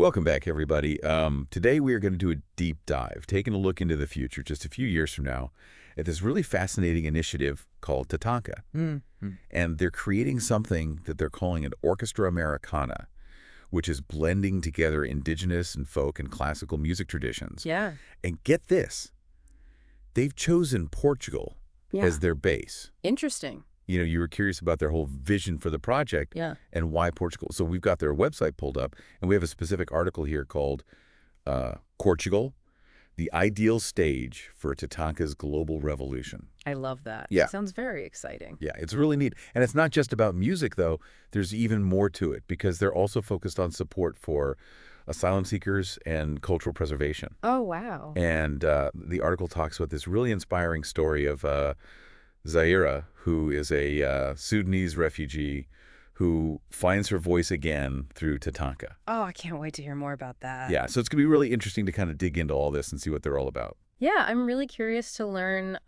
Welcome back, everybody. Today we are going to do a deep dive, taking a look into the future, just a few years from now, at this really fascinating initiative called TATANKA. And they're creating something that they're calling an orchestra Americana, which is blending together indigenous and folk and classical music traditions. Yeah. And get this, they've chosen Portugal as their base. Interesting. You know, you were curious about their whole vision for the project and why Portugal. So we've got their website pulled up, and we have a specific article here called Portugal, the Ideal Stage for TATANKA's Global Revolution. I love that. Yeah. It sounds very exciting. Yeah, it's really neat. And it's not just about music, though. There's even more to it, because they're also focused on support for asylum seekers and cultural preservation. Oh, wow. And the article talks about this really inspiring story of 𝗧𝗧𝗧𝗔𝗧𝗧𝗧, who is a Sudanese refugee who finds her voice again through TATANKA. Oh, I can't wait to hear more about that. Yeah, so it's going to be really interesting to kind of dig into all this and see what they're all about. Yeah, I'm really curious to learn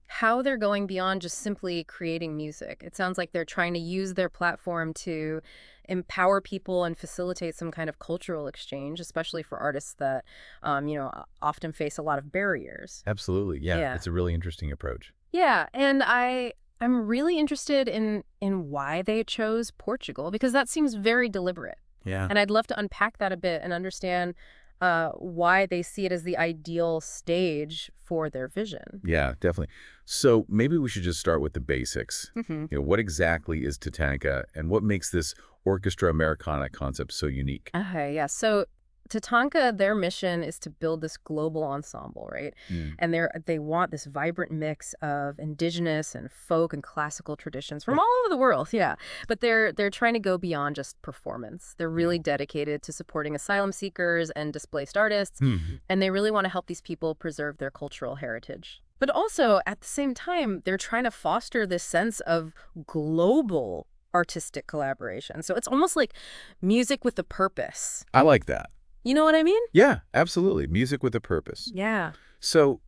how they're going beyond just simply creating music. It sounds like they're trying to use their platform to empower people and facilitate some kind of cultural exchange, especially for artists that, often face a lot of barriers. Absolutely, yeah. It's a really interesting approach. Yeah, and I'm really interested in why they chose Portugal, because that seems very deliberate. Yeah. And I'd love to unpack that a bit and understand why they see it as the ideal stage for their vision. Yeah, definitely. So maybe we should just start with the basics. You know, what exactly is TATANKA, and what makes this orchestra Americana concept so unique? Okay, yeah. So TATANKA, their mission is to build this global ensemble, right? And they want this vibrant mix of indigenous and folk and classical traditions from all over the world, yeah. But they're trying to go beyond just performance. They're really dedicated to supporting asylum seekers and displaced artists, and they really want to help these people preserve their cultural heritage. But also, at the same time, they're trying to foster this sense of global artistic collaboration. So it's almost like music with a purpose. I like that. You know what I mean? Yeah, absolutely. Music with a purpose. Yeah. So,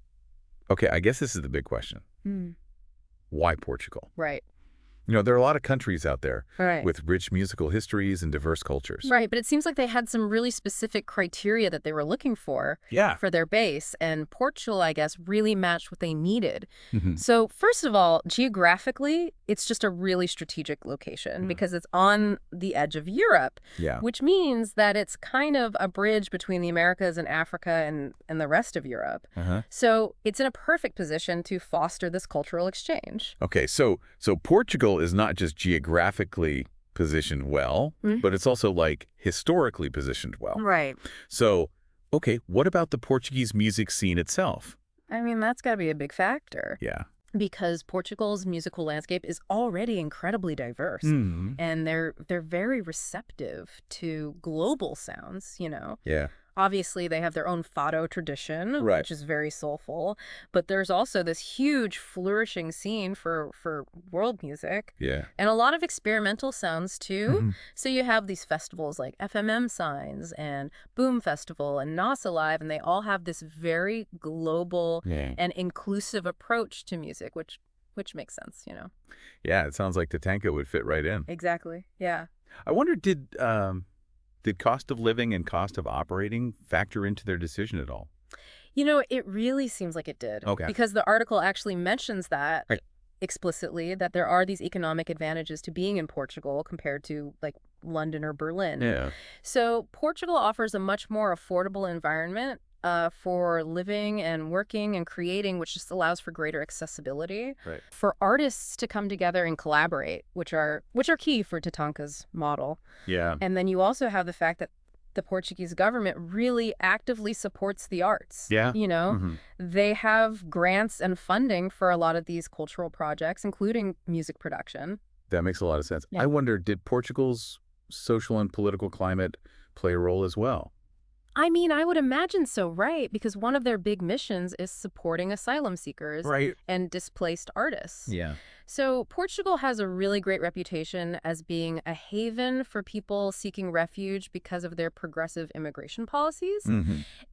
okay, I guess this is the big question. Why Portugal? Right. You know, there are a lot of countries out there Right. with rich musical histories and diverse cultures. Right, but it seems like they had some really specific criteria that they were looking for their base, and Portugal, I guess, really matched what they needed. So first of all, geographically, it's just a really strategic location because it's on the edge of Europe, which means that it's kind of a bridge between the Americas and Africa and the rest of Europe. So it's in a perfect position to foster this cultural exchange. Okay, so Portugal is not just geographically positioned well, but it's also like historically positioned well. Right. So, okay, what about the Portuguese music scene itself? I mean, that's got to be a big factor. Yeah. Because Portugal's musical landscape is already incredibly diverse, and they're very receptive to global sounds, you know. Yeah. Obviously, they have their own fado tradition, which is very soulful, but there's also this huge flourishing scene for world music. Yeah. And a lot of experimental sounds, too. So you have these festivals like FMM Signs and Boom Festival and NAS Alive, and they all have this very global and inclusive approach to music, which makes sense, you know. Yeah, it sounds like TATANKA would fit right in. Exactly, yeah. I wonder, did cost of living and cost of operating factor into their decision at all? You know, it really seems like it did. Okay. Because the article actually mentions that explicitly, that there are these economic advantages to being in Portugal compared to, like, London or Berlin. Yeah. So Portugal offers a much more affordable environment for living and working and creating, which just allows for greater accessibility for artists to come together and collaborate, which are key for TATANKA's model. Yeah. And then you also have the fact that the Portuguese government really actively supports the arts. Yeah. You know, they have grants and funding for a lot of these cultural projects, including music production. That makes a lot of sense. Yeah. I wonder, did Portugal's social and political climate play a role as well? I mean, I would imagine so, right? Because one of their big missions is supporting asylum seekers and displaced artists. Yeah. So Portugal has a really great reputation as being a haven for people seeking refuge because of their progressive immigration policies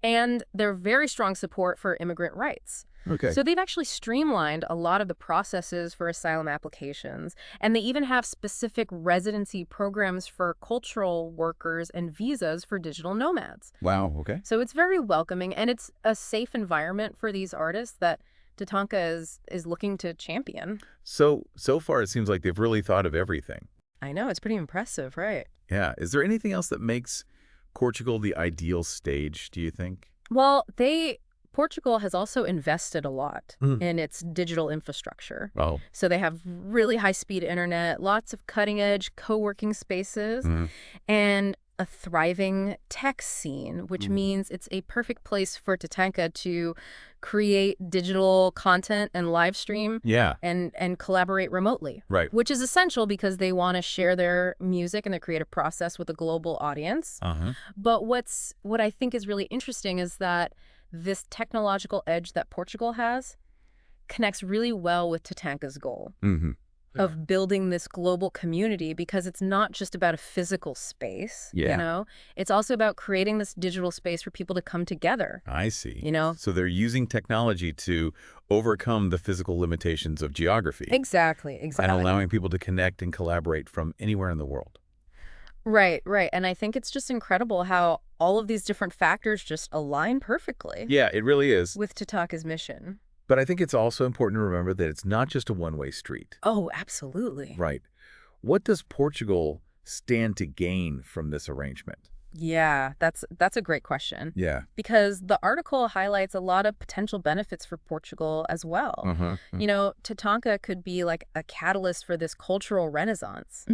and their very strong support for immigrant rights. Okay. So they've actually streamlined a lot of the processes for asylum applications, and they even have specific residency programs for cultural workers and visas for digital nomads. Wow, okay. So it's very welcoming, and it's a safe environment for these artists that TATANKA is looking to champion. So far it seems like they've really thought of everything. I know, it's pretty impressive, right? Yeah. Is there anything else that makes Portugal the ideal stage, do you think? Well, Portugal has also invested a lot in its digital infrastructure. Oh. So they have really high-speed internet, lots of cutting-edge co-working spaces, and a thriving tech scene, which means it's a perfect place for TATANKA to create digital content and live stream and collaborate remotely. Right. Which is essential because they want to share their music and their creative process with a global audience. But what I think is really interesting is that this technological edge that Portugal has connects really well with TATANKA's goal of building this global community, because it's not just about a physical space, you know? It's also about creating this digital space for people to come together. I see. You know? So they're using technology to overcome the physical limitations of geography. Exactly. And allowing people to connect and collaborate from anywhere in the world. Right. And I think it's just incredible how all of these different factors just align perfectly. Yeah, it really is. With TATANKA's mission. But I think it's also important to remember that it's not just a one-way street. Oh, absolutely. Right. What does Portugal stand to gain from this arrangement? Yeah, that's a great question. Yeah. Because the article highlights a lot of potential benefits for Portugal as well. You know, TATANKA could be like a catalyst for this cultural renaissance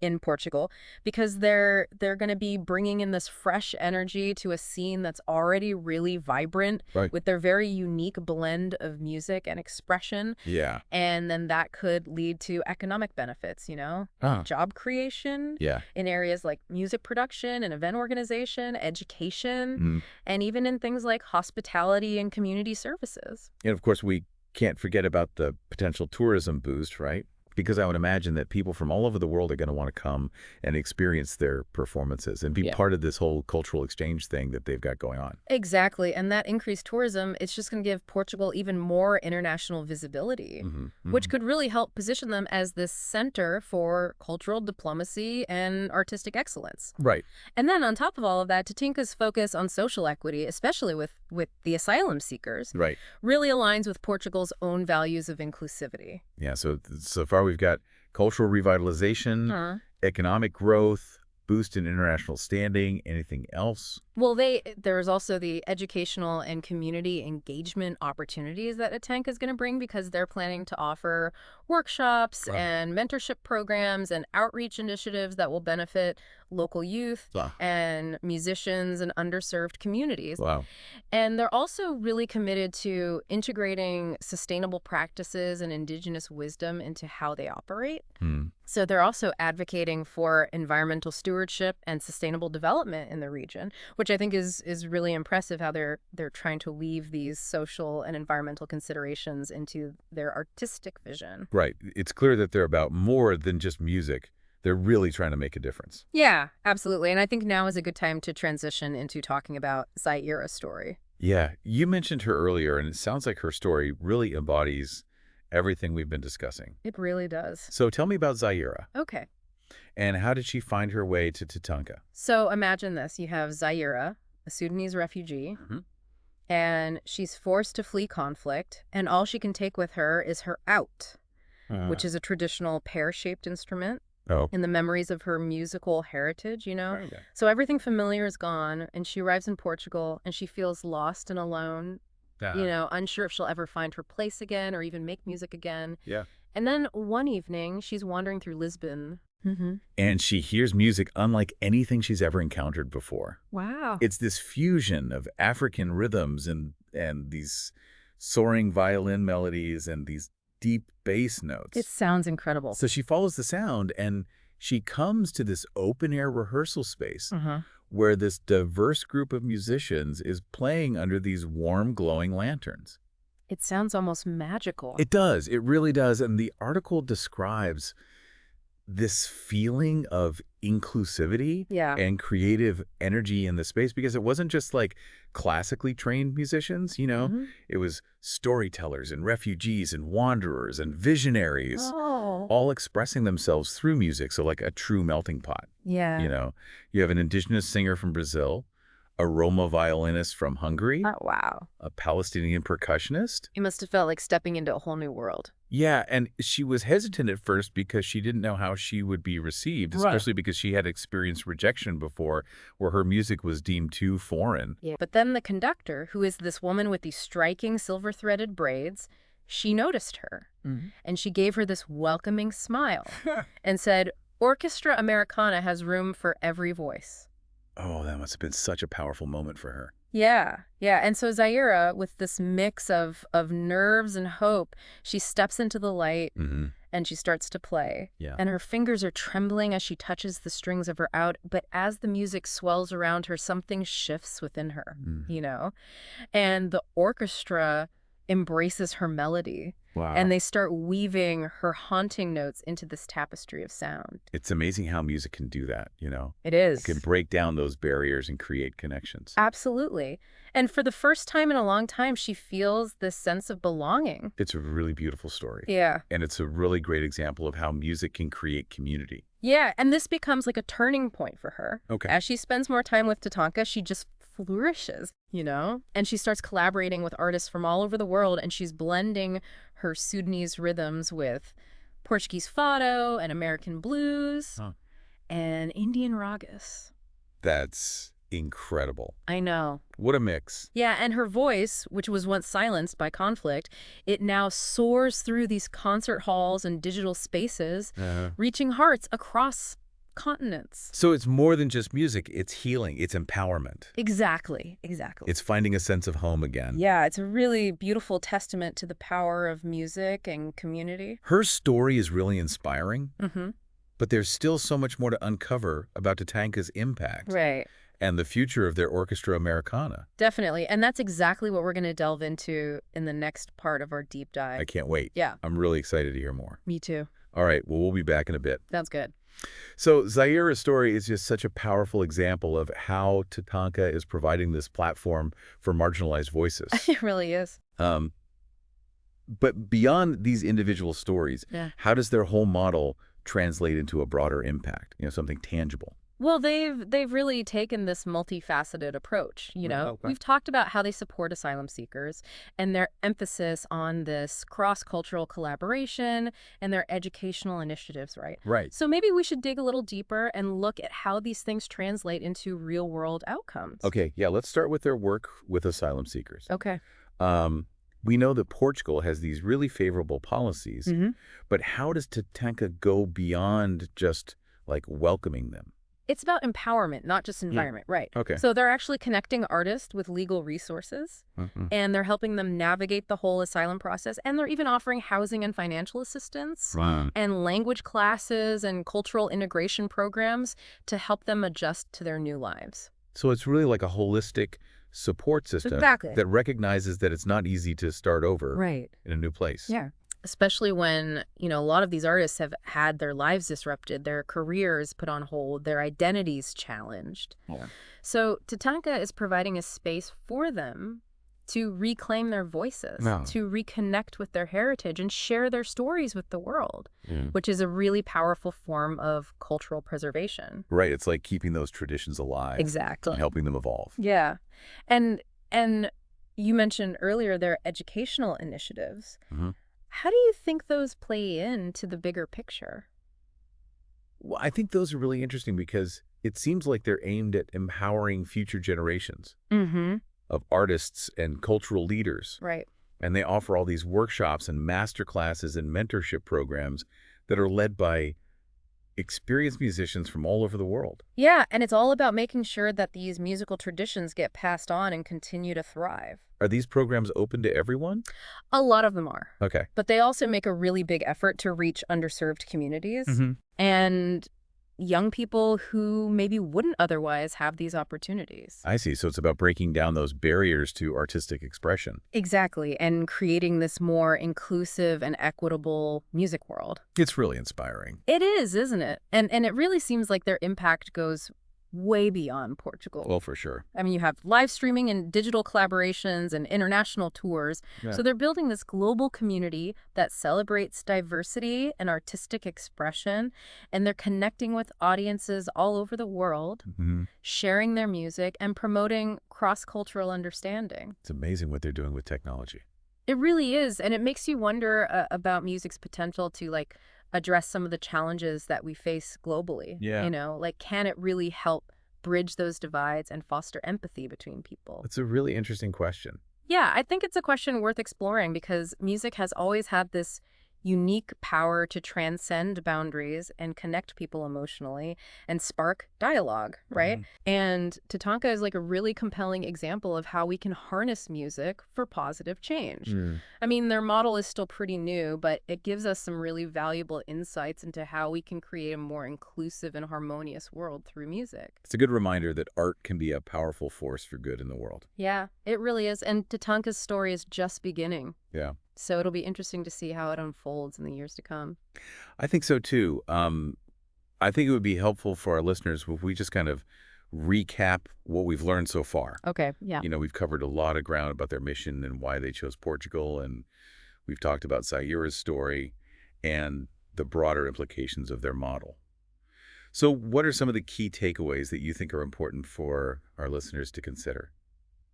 in Portugal, because they're going to be bringing in this fresh energy to a scene that's already really vibrant with their very unique blend of music and expression. Yeah. And then that could lead to economic benefits, you know, job creation in areas like music production and event organization, education, and even in things like hospitality and community services. And of course, we can't forget about the potential tourism boost, right? Because I would imagine that people from all over the world are going to want to come and experience their performances and be part of this whole cultural exchange thing that they've got going on. Exactly. And that increased tourism, it's just going to give Portugal even more international visibility, which could really help position them as this center for cultural diplomacy and artistic excellence. Right. And then on top of all of that, TATANKA's focus on social equity, especially with the asylum seekers, really aligns with Portugal's own values of inclusivity. Yeah, so far we've got cultural revitalization, economic growth, boost in international standing. Anything else? Well, there's also the educational and community engagement opportunities that TATANKA is going to bring, because they're planning to offer workshops and mentorship programs and outreach initiatives that will benefit local youth and musicians and underserved communities. Wow. And they're also really committed to integrating sustainable practices and indigenous wisdom into how they operate. So they're also advocating for environmental stewardship and sustainable development in the region, which I think is really impressive, how they're trying to weave these social and environmental considerations into their artistic vision. Right. It's clear that they're about more than just music. They're really trying to make a difference. Yeah, absolutely. And I think now is a good time to transition into talking about 𝗧𝗧𝗧𝗧𝗧's story. Yeah. You mentioned her earlier, and it sounds like her story really embodies everything we've been discussing. It really does. So tell me about 𝗧𝗧𝗧𝗧. Okay. And how did she find her way to TATANKA? So imagine this. You have 𝗧𝗧𝗧𝗧, a Sudanese refugee, and she's forced to flee conflict, and all she can take with her is her 𝗧𝗧, which is a traditional pear-shaped instrument in the memories of her musical heritage, you know? Okay. So everything familiar is gone, and she arrives in Portugal, and she feels lost and alone, you know, unsure if she'll ever find her place again or even make music again. Yeah. And then one evening, she's wandering through Lisbon. And she hears music unlike anything she's ever encountered before. Wow. It's this fusion of African rhythms and these soaring violin melodies and these deep bass notes. It sounds incredible. So she follows the sound, and she comes to this open-air rehearsal space where this diverse group of musicians is playing under these warm, glowing lanterns. It sounds almost magical. It does. It really does. And the article describes this feeling of inclusivity Yeah. and creative energy in the space, because it wasn't just like classically trained musicians, it was storytellers and refugees and wanderers and visionaries, Oh. all expressing themselves through music. So like a true melting pot. Yeah. You have an indigenous singer from Brazil, a Roma violinist from Hungary, Oh, wow. a Palestinian percussionist. It must have felt like stepping into a whole new world. Yeah, and she was hesitant at first because she didn't know how she would be received, especially because she had experienced rejection before where her music was deemed too foreign. Yeah. But then the conductor, who is this woman with these striking silver-threaded braids, she noticed her. And she gave her this welcoming smile and said, "Orchestra Americana has room for every voice." Oh, that must have been such a powerful moment for her. Yeah. And so 𝗧𝗧𝗧, with this mix of nerves and hope, she steps into the light and she starts to play. Yeah. And her fingers are trembling as she touches the strings of her oud. But as the music swells around her, something shifts within her, And the orchestra embraces her melody. Wow. And they start weaving her haunting notes into this tapestry of sound. It's amazing how music can do that, It is. It can break down those barriers and create connections. Absolutely. And for the first time in a long time, she feels this sense of belonging. It's a really beautiful story. Yeah. And it's a really great example of how music can create community. Yeah, and this becomes like a turning point for her. Okay. As she spends more time with TATANKA, she just flourishes, And she starts collaborating with artists from all over the world, and she's blending her Sudanese rhythms with Portuguese fado and American blues and Indian ragas. That's incredible. I know. What a mix. Yeah, and her voice, which was once silenced by conflict, it now soars through these concert halls and digital spaces, reaching hearts across continents. So it's more than just music. It's healing. It's empowerment. Exactly. It's finding a sense of home again. Yeah, it's a really beautiful testament to the power of music and community. Her story is really inspiring, but there's still so much more to uncover about TATANKA's impact. Right. And the future of their Orchestra Americana. Definitely. And that's exactly what we're going to delve into in the next part of our deep dive. I can't wait. Yeah. I'm really excited to hear more. Me too. All right. Well, we'll be back in a bit. Sounds good. So 𝗧𝗧𝗧's story is just such a powerful example of how TATANKA is providing this platform for marginalized voices. It really is. But beyond these individual stories, Yeah. how does their whole model translate into a broader impact, something tangible? Well, they've really taken this multifaceted approach, Okay. We've talked about how they support asylum seekers and their emphasis on this cross-cultural collaboration and their educational initiatives, right? Right. So maybe we should dig a little deeper and look at how these things translate into real-world outcomes. Okay, yeah, let's start with their work with asylum seekers. Okay. We know that Portugal has these really favorable policies, but how does TATANKA go beyond just like welcoming them? It's about empowerment, not just environment, right? Okay. So they're actually connecting artists with legal resources, and they're helping them navigate the whole asylum process, and they're even offering housing and financial assistance, and language classes and cultural integration programs to help them adjust to their new lives. So it's really like a holistic support system that recognizes that it's not easy to start over in a new place. Yeah. Especially when, a lot of these artists have had their lives disrupted, their careers put on hold, their identities challenged. Yeah. So TATANKA is providing a space for them to reclaim their voices, to reconnect with their heritage and share their stories with the world, which is a really powerful form of cultural preservation. Right. It's like keeping those traditions alive. Exactly. And helping them evolve. Yeah. And you mentioned earlier their educational initiatives. How do you think those play into the bigger picture? Well, I think those are really interesting because it seems like they're aimed at empowering future generations of artists and cultural leaders. Right. And they offer all these workshops and master classes and mentorship programs that are led by experienced musicians from all over the world. Yeah, and it's all about making sure that these musical traditions get passed on and continue to thrive. Are these programs open to everyone? A lot of them are. Okay. But they also make a really big effort to reach underserved communities. And, young people who maybe wouldn't otherwise have these opportunities. I see. So it's about breaking down those barriers to artistic expression. Exactly, and creating this more inclusive and equitable music world. It's really inspiring. It is, isn't it? And it really seems like their impact goes way beyond Portugal. Well, for sure. I mean, you have live streaming and digital collaborations and international tours. Yeah. So they're building this global community that celebrates diversity and artistic expression, and they're connecting with audiences all over the world, sharing their music and promoting cross-cultural understanding. It's amazing what they're doing with technology. It really is, and it makes you wonder about music's potential to, like, address some of the challenges that we face globally. Yeah. You know, like, can it really help bridge those divides and foster empathy between people? It's a really interesting question. Yeah, I think it's a question worth exploring because music has always had this unique power to transcend boundaries and connect people emotionally and spark dialogue, right? And TATANKA is like a really compelling example of how we can harness music for positive change. I mean, their model is still pretty new, but it gives us some really valuable insights into how we can create a more inclusive and harmonious world through music. It's a good reminder that art can be a powerful force for good in the world. Yeah, it really is. And TATANKA's story is just beginning. Yeah. So it'll be interesting to see how it unfolds in the years to come. I think so, too. I think it would be helpful for our listeners if we just kind of recap what we've learned so far. Okay, yeah. You know, we've covered a lot of ground about their mission and why they chose Portugal, and we've talked about 𝗧𝗧𝗧𝗔𝗧𝗧 story and the broader implications of their model. So what are some of the key takeaways that you think are important for our listeners to consider?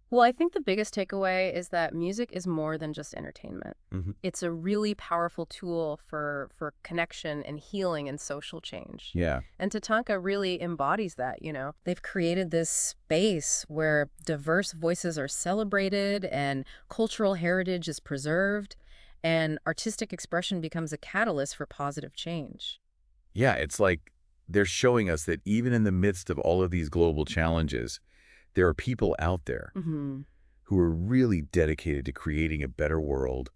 Well, I think the biggest takeaway is that music is more than just entertainment. It's a really powerful tool for connection and healing and social change. Yeah. And TATANKA really embodies that, you know. They've created this space where diverse voices are celebrated and cultural heritage is preserved and artistic expression becomes a catalyst for positive change. Yeah, it's like they're showing us that even in the midst of all of these global challenges, there are people out there who are really dedicated to creating a better world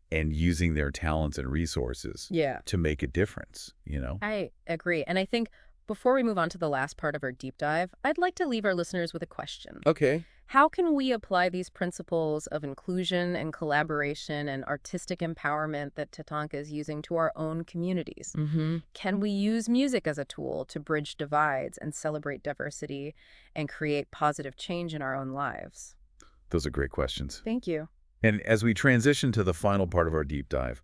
and using their talents and resources to make a difference, you know? I agree. And I think before we move on to the last part of our deep dive, I'd like to leave our listeners with a question. Okay. How can we apply these principles of inclusion and collaboration and artistic empowerment that TATANKA is using to our own communities? Can we use music as a tool to bridge divides and celebrate diversity and create positive change in our own lives? Those are great questions. Thank you. And as we transition to the final part of our deep dive,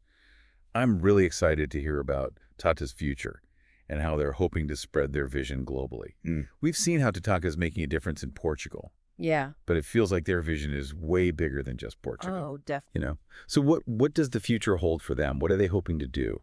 I'm really excited to hear about TATA's future and how they're hoping to spread their vision globally. We've seen how TATANKA is making a difference in Portugal. Yeah. But it feels like their vision is way bigger than just Portugal. Oh, definitely. You know? So what does the future hold for them? What are they hoping to do?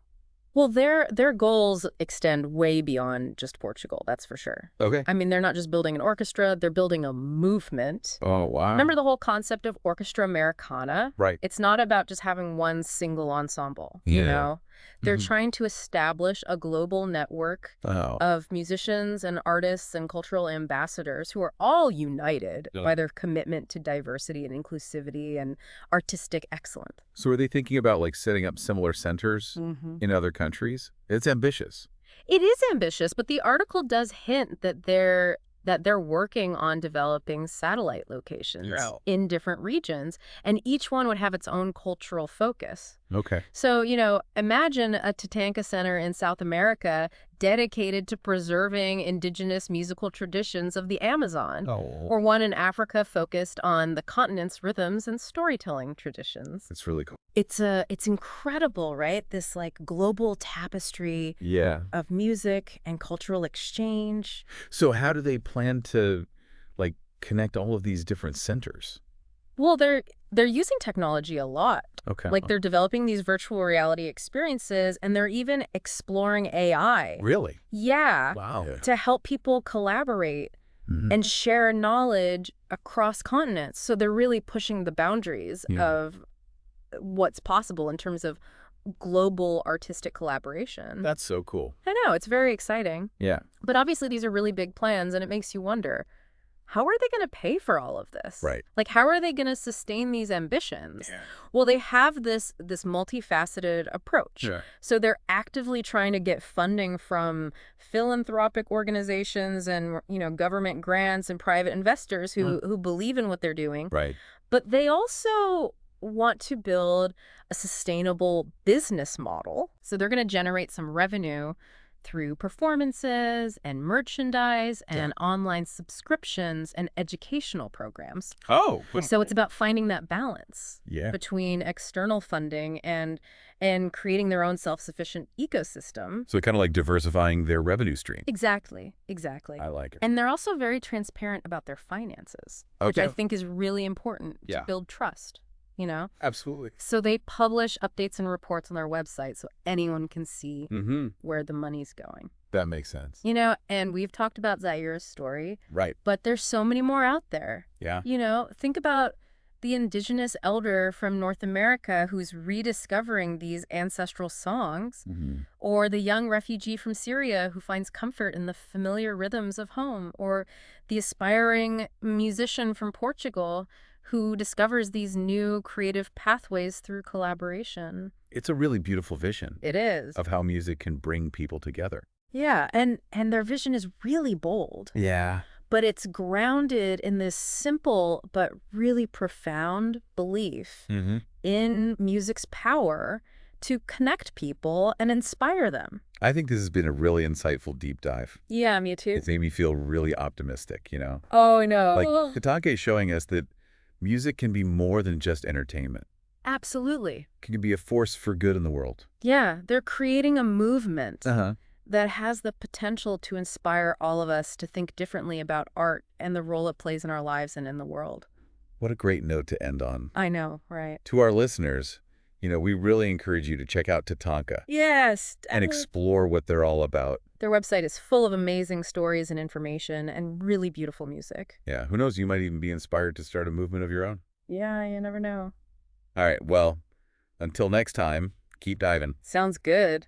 Well, their goals extend way beyond just Portugal, that's for sure. Okay. I mean, they're not just building an orchestra, they're building a movement. Oh, wow. Remember the whole concept of orchestra Americana? Right. It's not about just having one single ensemble, you know? They're trying to establish a global network of musicians and artists and cultural ambassadors who are all united by their commitment to diversity and inclusivity and artistic excellence. So are they thinking about like setting up similar centers in other countries? It's ambitious. It is ambitious, but the article does hint that they're working on developing satellite locations in different regions, and each one would have its own cultural focus. Okay. So, you know, imagine a TATANKA center in South America dedicated to preserving indigenous musical traditions of the Amazon, or one in Africa focused on the continent's rhythms and storytelling traditions. It's really cool. It's incredible, right? This like global tapestry of music and cultural exchange. So how do they plan to like connect all of these different centers? Well, they're using technology a lot. Okay. Like they're developing these virtual reality experiences, and they're even exploring AI. Really? Yeah. Wow. To help people collaborate and share knowledge across continents. So they're really pushing the boundaries of what's possible in terms of global artistic collaboration. That's so cool. I know, it's very exciting. Yeah. But obviously these are really big plans, and it makes you wonder, how are they going to pay for all of this? Right. Like, how are they going to sustain these ambitions? Yeah. Well, they have this multifaceted approach. Yeah. So they're actively trying to get funding from philanthropic organizations and, government grants and private investors who believe in what they're doing. Right. But they also want to build a sustainable business model. So they're going to generate some revenue through performances and merchandise and online subscriptions and educational programs. Oh. So it's about finding that balance Yeah. between external funding and creating their own self-sufficient ecosystem. So kind of like diversifying their revenue stream. Exactly. Exactly. I like it. And they're also very transparent about their finances, which I think is really important to build trust. Absolutely. So they publish updates and reports on their website so anyone can see where the money's going. That makes sense. And we've talked about Zaïre's story. Right. But there's so many more out there. Yeah. Think about the indigenous elder from North America who's rediscovering these ancestral songs, or the young refugee from Syria who finds comfort in the familiar rhythms of home, or the aspiring musician from Portugal who discovers these new creative pathways through collaboration. It's a really beautiful vision. It is. Of how music can bring people together. Yeah, and their vision is really bold. Yeah. But it's grounded in this simple but really profound belief in music's power to connect people and inspire them. I think this has been a really insightful deep dive. Yeah, me too. It's made me feel really optimistic, Oh, I know. Like TATANKA is showing us that music can be more than just entertainment. Absolutely. It can be a force for good in the world. Yeah, they're creating a movement that has the potential to inspire all of us to think differently about art and the role it plays in our lives and in the world. What a great note to end on. I know, right? To our listeners, we really encourage you to check out TATANKA. Yes. And explore what they're all about. Their website is full of amazing stories and information and really beautiful music. Yeah, who knows? You might even be inspired to start a movement of your own. Yeah, you never know. All right, well, until next time, keep diving. Sounds good.